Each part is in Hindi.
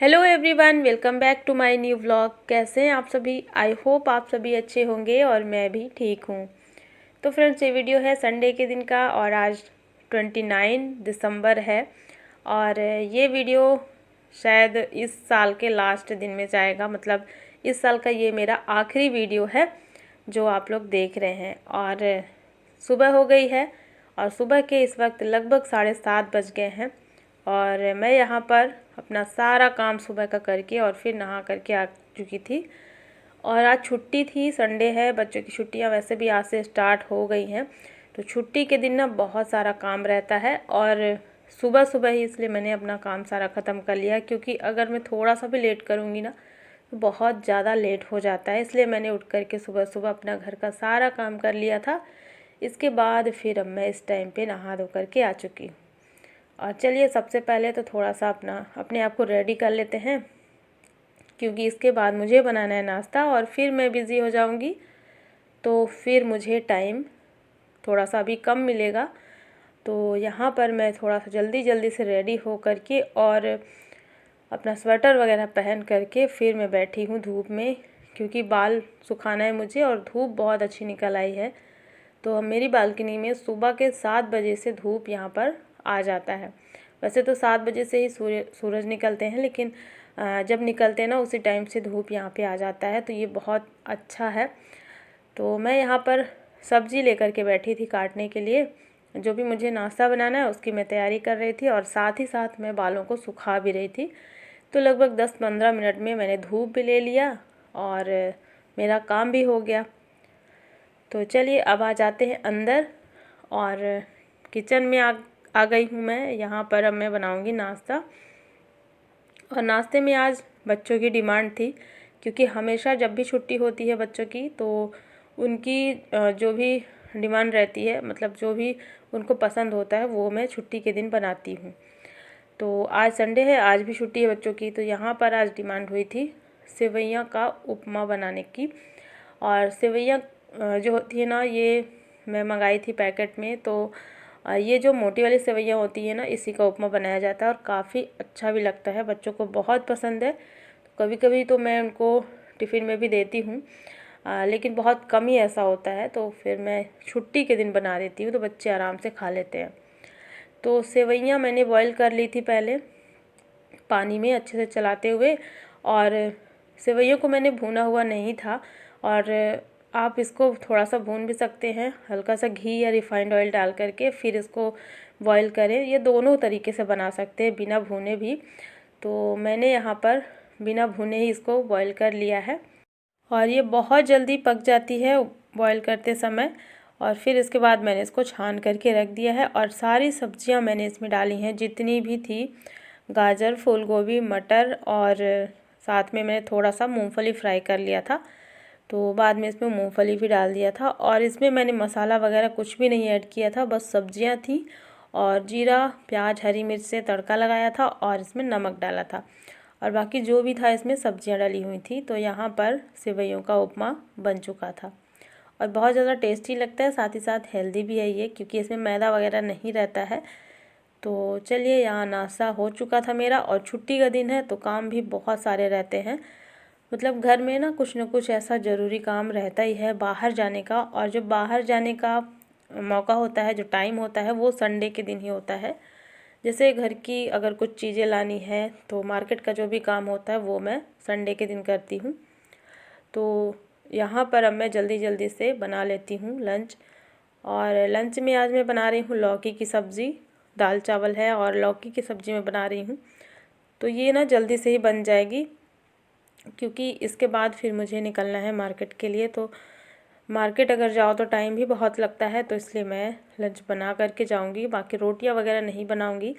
Hello everyone, welcome back to my new vlog. कैसे हैं आप सभी? आई होप आप सभी अच्छे होंगे और मैं भी ठीक हूँ। तो फ्रेंड्स, ये वीडियो है संडे के दिन का और आज 29 दिसंबर है और ये वीडियो शायद इस साल के लास्ट दिन में जाएगा। मतलब इस साल का ये मेरा आखिरी वीडियो है जो आप लोग देख रहे हैं। और सुबह हो गई है और सुबह के इस वक्त लगभग 7:30 बज गए हैं और मैं यहाँ पर अपना सारा काम सुबह का करके और फिर नहा करके आ चुकी थी। और आज छुट्टी थी, संडे है, बच्चों की छुट्टियाँ वैसे भी आज से स्टार्ट हो गई हैं। तो छुट्टी के दिन ना बहुत सारा काम रहता है और सुबह सुबह ही इसलिए मैंने अपना काम सारा ख़त्म कर लिया, क्योंकि अगर मैं थोड़ा सा भी लेट करूँगी ना तो बहुत ज़्यादा लेट हो जाता है। इसलिए मैंने उठ करके सुबह सुबह अपना घर का सारा काम कर लिया था। इसके बाद फिर अब मैं इस टाइम पे नहा धो करके आ चुकी हूँ। और चलिए, सबसे पहले तो थोड़ा सा अपने आप को रेडी कर लेते हैं, क्योंकि इसके बाद मुझे बनाना है नाश्ता और फिर मैं बिज़ी हो जाऊंगी। तो फिर मुझे टाइम थोड़ा सा अभी कम मिलेगा। तो यहाँ पर मैं थोड़ा सा जल्दी जल्दी से रेडी हो करके और अपना स्वेटर वगैरह पहन करके फिर मैं बैठी हूँ धूप में, क्योंकि बाल सुखाना है मुझे और धूप बहुत अच्छी निकल आई है। तो मेरी बालकनी में सुबह के 7 बजे से धूप यहाँ पर आ जाता है। वैसे तो 7 बजे से ही सूरज निकलते हैं, लेकिन जब निकलते हैं ना उसी टाइम से धूप यहाँ पे आ जाता है, तो ये बहुत अच्छा है। तो मैं यहाँ पर सब्ज़ी लेकर के बैठी थी काटने के लिए। जो भी मुझे नाश्ता बनाना है उसकी मैं तैयारी कर रही थी और साथ ही साथ मैं बालों को सुखा भी रही थी। तो लगभग 10-15 मिनट में मैंने धूप भी ले लिया और मेरा काम भी हो गया। तो चलिए, अब आ जाते हैं अंदर और किचन में आ गई हूँ मैं। यहाँ पर अब मैं बनाऊँगी नाश्ता। और नाश्ते में आज बच्चों की डिमांड थी, क्योंकि हमेशा जब भी छुट्टी होती है बच्चों की तो उनकी जो भी डिमांड रहती है, मतलब जो भी उनको पसंद होता है वो मैं छुट्टी के दिन बनाती हूँ। तो आज संडे है, आज भी छुट्टी है बच्चों की, तो यहाँ पर आज डिमांड हुई थी सेवइयाँ का उपमा बनाने की। और सेवइयाँ जो होती है ना, ये मैं मंगाई थी पैकेट में। तो ये जो मोटी वाली सेवइयाँ होती है ना, इसी का उपमा बनाया जाता है और काफ़ी अच्छा भी लगता है, बच्चों को बहुत पसंद है। कभी कभी तो मैं उनको टिफ़िन में भी देती हूँ, लेकिन बहुत कम ही ऐसा होता है। तो फिर मैं छुट्टी के दिन बना देती हूँ तो बच्चे आराम से खा लेते हैं। तो सेवइयाँ मैंने बॉईल कर ली थी पहले पानी में अच्छे से चलाते हुए, और सेवइयों को मैंने भुना हुआ नहीं था। और आप इसको थोड़ा सा भून भी सकते हैं, हल्का सा घी या रिफाइंड ऑयल डाल करके फिर इसको बॉईल करें। ये दोनों तरीके से बना सकते हैं, बिना भुने भी। तो मैंने यहाँ पर बिना भुने ही इसको बॉईल कर लिया है और ये बहुत जल्दी पक जाती है बॉईल करते समय। और फिर इसके बाद मैंने इसको छान करके रख दिया है और सारी सब्जियां मैंने इसमें डाली हैं जितनी भी थी, गाजर, फूल गोभी, मटर, और साथ में मैंने थोड़ा सा मूंगफली फ्राई कर लिया था। तो बाद में इसमें मूंगफली भी डाल दिया था और इसमें मैंने मसाला वगैरह कुछ भी नहीं ऐड किया था, बस सब्जियां थी और जीरा, प्याज, हरी मिर्च से तड़का लगाया था और इसमें नमक डाला था और बाकी जो भी था इसमें सब्जियां डली हुई थी। तो यहाँ पर सेवइयों का उपमा बन चुका था और बहुत ज़्यादा टेस्टी लगता है, साथ ही साथ हेल्दी भी है ये, क्योंकि इसमें मैदा वगैरह नहीं रहता है। तो चलिए, यहाँ नाश्ता हो चुका था मेरा और छुट्टी का दिन है तो काम भी बहुत सारे रहते हैं। मतलब घर में ना कुछ ऐसा ज़रूरी काम रहता ही है बाहर जाने का, और जो बाहर जाने का मौका होता है, जो टाइम होता है, वो संडे के दिन ही होता है। जैसे घर की अगर कुछ चीज़ें लानी है तो मार्केट का जो भी काम होता है वो मैं संडे के दिन करती हूँ। तो यहाँ पर अब मैं जल्दी जल्दी से बना लेती हूँ लंच। और लंच में आज मैं बना रही हूँ लौकी की सब्ज़ी, दाल चावल है और लौकी की सब्ज़ी मैं बना रही हूँ। तो ये ना जल्दी से ही बन जाएगी, क्योंकि इसके बाद फिर मुझे निकलना है मार्केट के लिए। तो मार्केट अगर जाओ तो टाइम भी बहुत लगता है, तो इसलिए मैं लंच बना करके जाऊंगी। बाकी रोटियां वगैरह नहीं बनाऊंगी,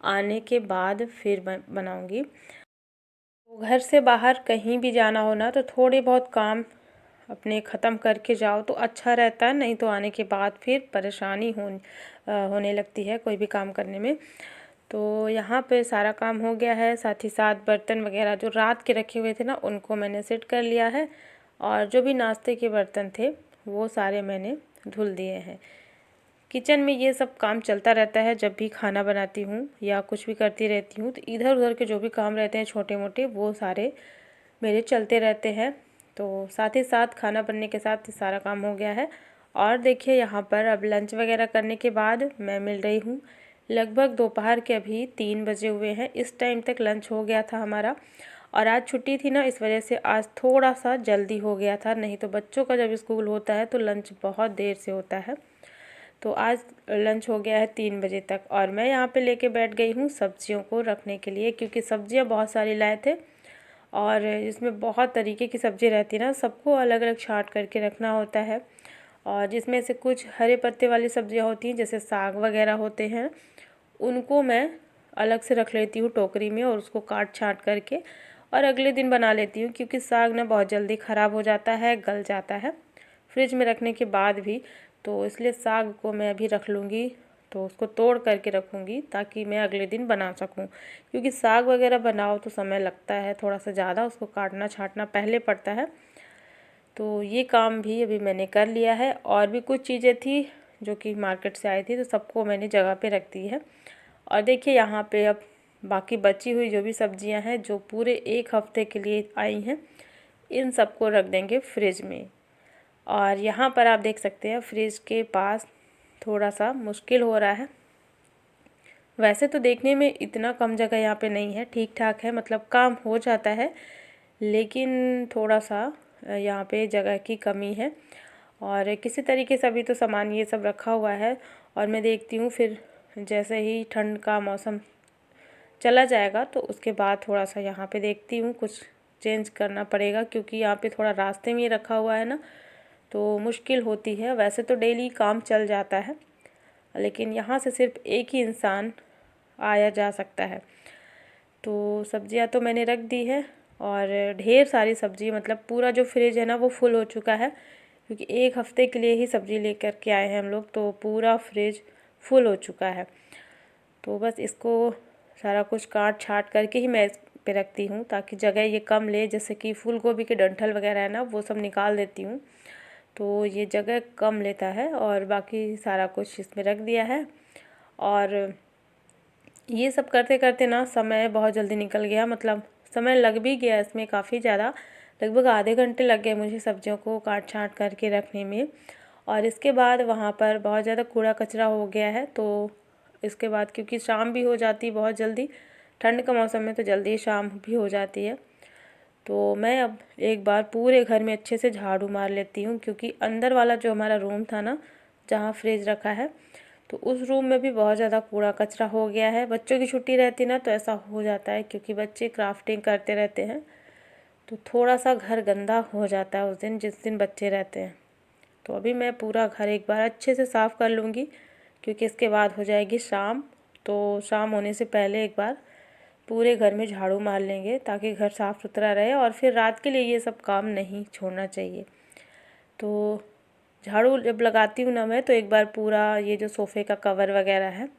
आने के बाद फिर बनाऊंगी। तो घर से बाहर कहीं भी जाना हो ना, तो थोड़े बहुत काम अपने ख़त्म करके जाओ तो अच्छा रहता है, नहीं तो आने के बाद फिर परेशानी होने लगती है कोई भी काम करने में। तो यहाँ पे सारा काम हो गया है, साथ ही साथ बर्तन वगैरह जो रात के रखे हुए थे ना उनको मैंने सेट कर लिया है और जो भी नाश्ते के बर्तन थे वो सारे मैंने धुल दिए हैं, किचन में ये सब काम चलता रहता है। जब भी खाना बनाती हूँ या कुछ भी करती रहती हूँ तो इधर उधर के जो भी काम रहते हैं छोटे मोटे, वो सारे मेरे चलते रहते हैं। तो साथ ही साथ खाना बनने के साथ सारा काम हो गया है। और देखिए यहाँ पर अब लंच वगैरह करने के बाद मैं मिल रही हूँ। लगभग दोपहर के अभी 3 बजे हुए हैं। इस टाइम तक लंच हो गया था हमारा। और आज छुट्टी थी ना, इस वजह से आज थोड़ा सा जल्दी हो गया था। नहीं तो बच्चों का जब स्कूल होता है तो लंच बहुत देर से होता है। तो आज लंच हो गया है 3 बजे तक। और मैं यहाँ पे लेके बैठ गई हूँ सब्जियों को रखने के लिए, क्योंकि सब्जियाँ बहुत सारी लाए थे और इसमें बहुत तरीके की सब्ज़ी रहती है ना, सबको अलग अलग छांट करके रखना होता है। और जिसमें से कुछ हरे पत्ते वाली सब्जियां होती हैं, जैसे साग वगैरह होते हैं, उनको मैं अलग से रख लेती हूँ टोकरी में और उसको काट छाँट करके और अगले दिन बना लेती हूँ। क्योंकि साग ना बहुत जल्दी ख़राब हो जाता है, गल जाता है फ्रिज में रखने के बाद भी। तो इसलिए साग को मैं अभी रख लूँगी, तो उसको तोड़ करके रखूँगी ताकि मैं अगले दिन बना सकूँ। क्योंकि साग वगैरह बनाओ तो समय लगता है थोड़ा सा ज़्यादा, उसको काटना छाँटना पहले पड़ता है। तो ये काम भी अभी मैंने कर लिया है। और भी कुछ चीज़ें थी जो कि मार्केट से आई थी, तो सबको मैंने जगह पे रख दी है। और देखिए यहाँ पे अब बाकी बची हुई जो भी सब्जियां हैं जो पूरे 1 हफ्ते के लिए आई हैं, इन सबको रख देंगे फ्रिज में। और यहाँ पर आप देख सकते हैं फ्रिज के पास थोड़ा सा मुश्किल हो रहा है। वैसे तो देखने में इतना कम जगह यहाँ पे नहीं है, ठीक ठाक है, मतलब काम हो जाता है, लेकिन थोड़ा सा यहाँ पे जगह की कमी है। और किसी तरीके से अभी तो सामान ये सब रखा हुआ है। और मैं देखती हूँ फिर जैसे ही ठंड का मौसम चला जाएगा तो उसके बाद थोड़ा सा यहाँ पे देखती हूँ कुछ चेंज करना पड़ेगा, क्योंकि यहाँ पे थोड़ा रास्ते में ही रखा हुआ है ना, तो मुश्किल होती है। वैसे तो डेली काम चल जाता है, लेकिन यहाँ से सिर्फ एक ही इंसान आया जा सकता है। तो सब्जियाँ तो मैंने रख दी है और ढेर सारी सब्जी, मतलब पूरा जो फ्रिज है ना वो फुल हो चुका है। क्योंकि 1 हफ्ते के लिए ही सब्ज़ी लेकर के आए हैं हम लोग, तो पूरा फ्रिज फुल हो चुका है। तो बस इसको सारा कुछ काट छाट करके ही मैं इस पे रखती हूँ ताकि जगह ये कम ले। जैसे कि फूल गोभी के डंठल वगैरह है ना, वो सब निकाल देती हूँ, तो ये जगह कम लेता है। और बाकी सारा कुछ इसमें रख दिया है। और ये सब करते करते ना समय बहुत जल्दी निकल गया, मतलब समय लग भी गया इसमें काफ़ी ज़्यादा, लगभग आधे घंटे लग गए मुझे सब्जियों को काट छाँट करके रखने में। और इसके बाद वहाँ पर बहुत ज़्यादा कूड़ा कचरा हो गया है। तो इसके बाद क्योंकि शाम भी हो जाती है बहुत जल्दी, ठंड का मौसम में तो जल्दी शाम भी हो जाती है, तो मैं अब एक बार पूरे घर में अच्छे से झाड़ू मार लेती हूँ। क्योंकि अंदर वाला जो हमारा रूम था ना, जहाँ फ्रिज रखा है, तो उस रूम में भी बहुत ज़्यादा कूड़ा कचरा हो गया है। बच्चों की छुट्टी रहती ना तो ऐसा हो जाता है, क्योंकि बच्चे क्राफ्टिंग करते रहते हैं, तो थोड़ा सा घर गंदा हो जाता है उस दिन जिस दिन बच्चे रहते हैं। तो अभी मैं पूरा घर एक बार अच्छे से साफ़ कर लूँगी, क्योंकि इसके बाद हो जाएगी शाम। तो शाम होने से पहले एक बार पूरे घर में झाड़ू मार लेंगे ताकि घर साफ़ सुथरा रहे, और फिर रात के लिए ये सब काम नहीं छोड़ना चाहिए। तो झाड़ू जब लगाती हूँ ना मैं, तो एक बार पूरा ये जो सोफ़े का कवर वगैरह है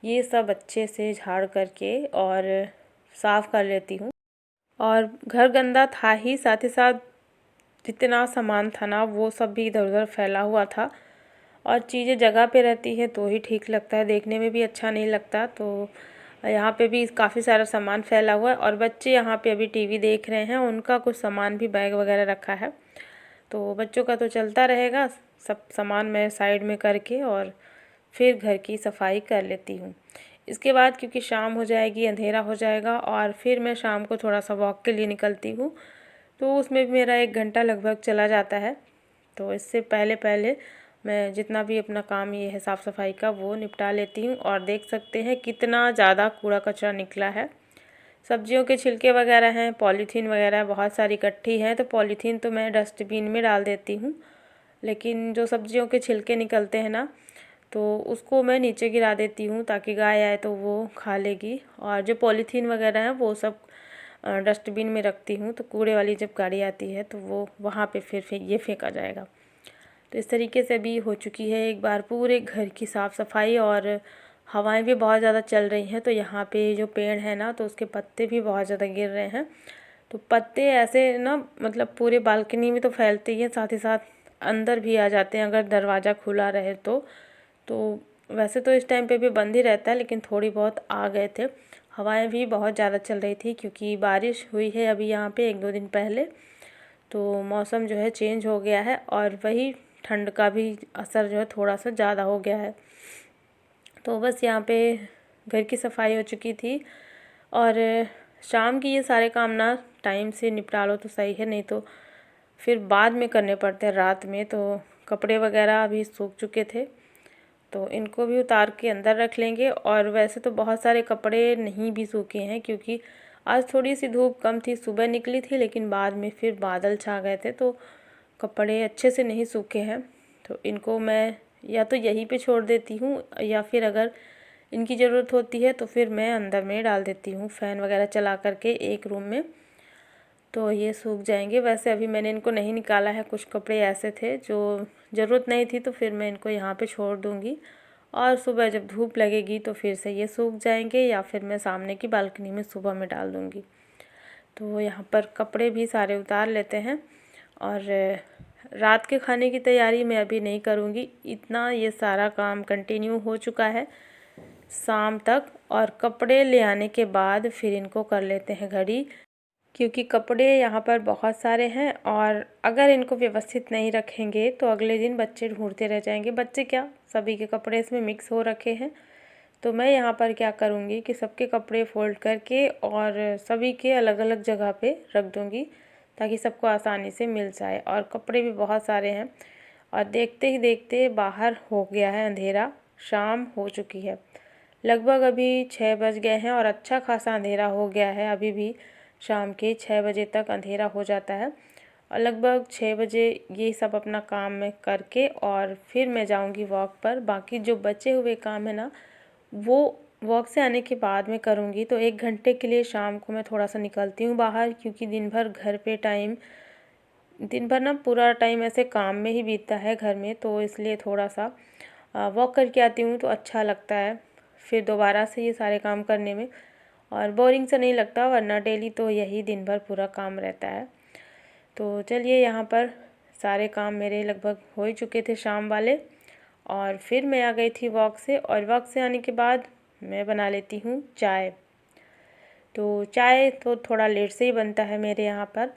ये सब अच्छे से झाड़ करके और साफ़ कर लेती हूँ। और घर गंदा था ही, साथ ही साथ जितना सामान था ना वो सब भी इधर उधर फैला हुआ था। और चीज़ें जगह पे रहती हैं तो ही ठीक लगता है, देखने में भी अच्छा नहीं लगता। तो यहाँ पे भी काफ़ी सारा सामान फैला हुआ है। और बच्चे यहाँ पे अभी टीवी देख रहे हैं, उनका कुछ सामान भी बैग वगैरह रखा है, तो बच्चों का तो चलता रहेगा। सब सामान मैं साइड में करके और फिर घर की सफाई कर लेती हूँ। इसके बाद क्योंकि शाम हो जाएगी, अंधेरा हो जाएगा, और फिर मैं शाम को थोड़ा सा वॉक के लिए निकलती हूँ, तो उसमें भी मेरा 1 घंटा लगभग चला जाता है। तो इससे पहले पहले मैं जितना भी अपना काम ये है साफ़ सफाई का वो निपटा लेती हूँ। और देख सकते हैं कितना ज़्यादा कूड़ा कचरा निकला है। सब्जियों के छिलके वगैरह हैं, पॉलीथीन वगैरह बहुत सारी इकट्ठी हैं, तो पॉलीथीन तो मैं डस्टबिन में डाल देती हूँ, लेकिन जो सब्जियों के छिलके निकलते हैं ना, तो उसको मैं नीचे गिरा देती हूँ ताकि गाय आए तो वो खा लेगी। और जो पॉलीथीन वगैरह है वो सब डस्टबिन में रखती हूँ, तो कूड़े वाली जब गाड़ी आती है तो वो वहाँ पे फिर ये फेंका जाएगा। तो इस तरीके से भी हो चुकी है एक बार पूरे घर की साफ़ सफाई। और हवाएं भी बहुत ज़्यादा चल रही हैं, तो यहाँ पे जो पेड़ है ना, तो उसके पत्ते भी बहुत ज़्यादा गिर रहे हैं। तो पत्ते ऐसे ना, मतलब पूरे बालकनी में तो फैलते ही हैं, साथ ही साथ अंदर भी आ जाते हैं अगर दरवाज़ा खुला रहे तो। तो वैसे तो इस टाइम पे भी बंद ही रहता है, लेकिन थोड़ी बहुत आ गए थे। हवाएं भी बहुत ज़्यादा चल रही थी क्योंकि बारिश हुई है अभी यहाँ पे 1-2 दिन पहले। तो मौसम जो है चेंज हो गया है और वही ठंड का भी असर जो है थोड़ा सा ज़्यादा हो गया है। तो बस यहाँ पे घर की सफाई हो चुकी थी और शाम की ये सारे काम ना टाइम से निपटा लो तो सही है, नहीं तो फिर बाद में करने पड़ते हैं रात में। तो कपड़े वगैरह अभी सूख चुके थे तो इनको भी उतार के अंदर रख लेंगे। और वैसे तो बहुत सारे कपड़े नहीं भी सूखे हैं क्योंकि आज थोड़ी सी धूप कम थी, सुबह निकली थी लेकिन बाद में फिर बादल छा गए थे तो कपड़े अच्छे से नहीं सूखे हैं। तो इनको मैं या तो यहीं पे छोड़ देती हूँ या फिर अगर इनकी ज़रूरत होती है तो फिर मैं अंदर में डाल देती हूँ फ़ैन वगैरह चला करके एक रूम में, तो ये सूख जाएंगे। वैसे अभी मैंने इनको नहीं निकाला है, कुछ कपड़े ऐसे थे जो ज़रूरत नहीं थी तो फिर मैं इनको यहाँ पे छोड़ दूँगी और सुबह जब धूप लगेगी तो फिर से ये सूख जाएंगे या फिर मैं सामने की बालकनी में सुबह में डाल दूँगी। तो यहाँ पर कपड़े भी सारे उतार लेते हैं और रात के खाने की तैयारी मैं अभी नहीं करूँगी, इतना ये सारा काम कंटिन्यू हो चुका है शाम तक। और कपड़े ले आने के बाद फिर इनको कर लेते हैं घड़ी, क्योंकि कपड़े यहाँ पर बहुत सारे हैं और अगर इनको व्यवस्थित नहीं रखेंगे तो अगले दिन बच्चे ढूंढते रह जाएंगे। बच्चे क्या, सभी के कपड़े इसमें मिक्स हो रखे हैं। तो मैं यहाँ पर क्या करूँगी कि सबके कपड़े फ़ोल्ड करके और सभी के अलग अलग जगह पे रख दूँगी ताकि सबको आसानी से मिल जाए। और कपड़े भी बहुत सारे हैं और देखते ही देखते बाहर हो गया है अंधेरा, शाम हो चुकी है। लगभग अभी 6 बज गए हैं और अच्छा खासा अंधेरा हो गया है। अभी भी शाम के 6 बजे तक अंधेरा हो जाता है और लगभग 6 बजे ये सब अपना काम मैं करके और फिर मैं जाऊंगी वॉक पर। बाकी जो बचे हुए काम है ना वो वॉक से आने के बाद में करूँगी। तो 1 घंटे के लिए शाम को मैं थोड़ा सा निकलती हूँ बाहर, क्योंकि दिन भर घर पे दिन भर ना पूरा टाइम ऐसे काम में ही बीतता है घर में, तो इसलिए थोड़ा सा वॉक करके आती हूँ तो अच्छा लगता है फिर दोबारा से ये सारे काम करने में, और बोरिंग से नहीं लगता, वरना डेली तो यही दिन भर पूरा काम रहता है। तो चलिए, यहाँ पर सारे काम मेरे लगभग हो ही चुके थे शाम वाले और फिर मैं आ गई थी वॉक से। और वॉक से आने के बाद मैं बना लेती हूँ चाय। तो चाय तो थोड़ा लेट से ही बनता है मेरे यहाँ पर,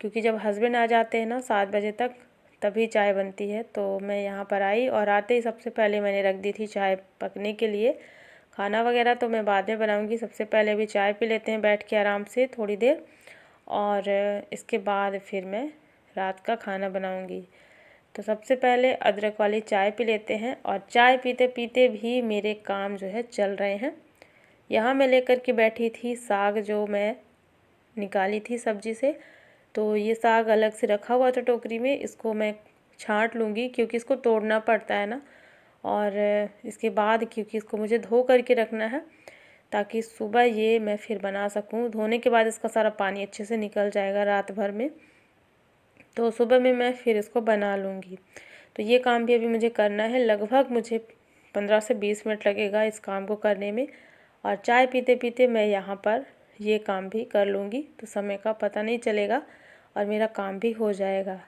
क्योंकि जब हस्बैंड आ जाते हैं ना 7 बजे तक तभी चाय बनती है। तो मैं यहाँ पर आई और आते ही सबसे पहले मैंने रख दी थी चाय पकने के लिए। खाना वगैरह तो मैं बाद में बनाऊँगी, सबसे पहले भी चाय पी लेते हैं बैठ के आराम से थोड़ी देर, और इसके बाद फिर मैं रात का खाना बनाऊँगी। तो सबसे पहले अदरक वाली चाय पी लेते हैं। और चाय पीते पीते भी मेरे काम जो है चल रहे हैं। यहाँ मैं लेकर के बैठी थी साग, जो मैं निकाली थी सब्जी से। तो ये साग अलग से रखा हुआ था टोकरी में, इसको मैं छांट लूँगी क्योंकि इसको तोड़ना पड़ता है ना। और इसके बाद क्योंकि इसको मुझे धो करके रखना है ताकि सुबह ये मैं फिर बना सकूँ। धोने के बाद इसका सारा पानी अच्छे से निकल जाएगा रात भर में, तो सुबह में मैं फिर इसको बना लूँगी। तो ये काम भी अभी मुझे करना है, लगभग मुझे 15 से 20 मिनट लगेगा इस काम को करने में। और चाय पीते पीते मैं यहाँ पर ये काम भी कर लूँगी, तो समय का पता नहीं चलेगा और मेरा काम भी हो जाएगा।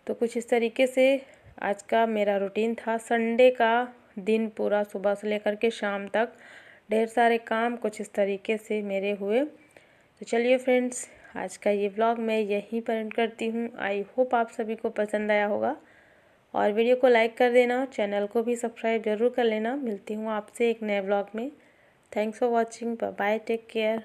तो कुछ इस तरीके से आज का मेरा रूटीन था। संडे का दिन पूरा सुबह से लेकर के शाम तक ढेर सारे काम कुछ इस तरीके से मेरे हुए। तो चलिए फ्रेंड्स, आज का ये व्लॉग मैं यहीं पर एंड करती हूँ। आई होप आप सभी को पसंद आया होगा और वीडियो को लाइक कर देना, चैनल को भी सब्सक्राइब ज़रूर कर लेना। मिलती हूँ आपसे एक नए व्लॉग में। Thanks for watching, bye bye, take care.